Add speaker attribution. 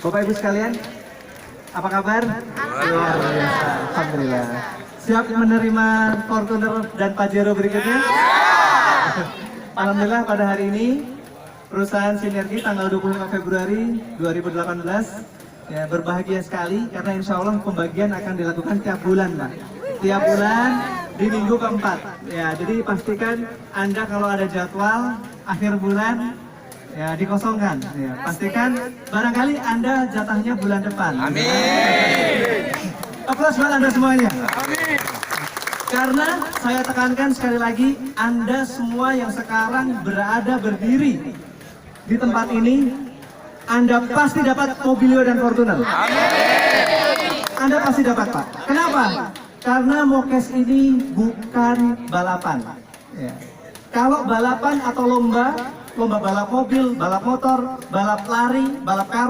Speaker 1: Bapak Ibu sekalian, apa kabar? Luar biasa, alhamdulillah. Siap menerima Fortuner dan Pajero berikutnya? Alhamdulillah pada hari ini perusahaan Sinergi tanggal 25 Februari 2018 ya, berbahagia sekali karena insya Allah pembagian akan dilakukan tiap bulan, Pak. Tiap bulan di minggu keempat. Ya, jadi pastikan Anda kalau ada jadwal akhir bulan ya dikosongkan. Ya, pastikan barangkali Anda jatahnya bulan depan.
Speaker 2: Amin.
Speaker 1: Aplaus buat Anda semuanya.
Speaker 2: Amin.
Speaker 1: Karena saya tekankan sekali lagi, Anda semua yang sekarang berada berdiri di tempat ini, Anda pasti dapat Mobilio dan Fortuner. Anda pasti dapat, Pak. Kenapa? Karena Mokes ini bukan balapan. Ya. Kalau balapan atau lomba balap mobil, balap motor, balap lari, balap karung,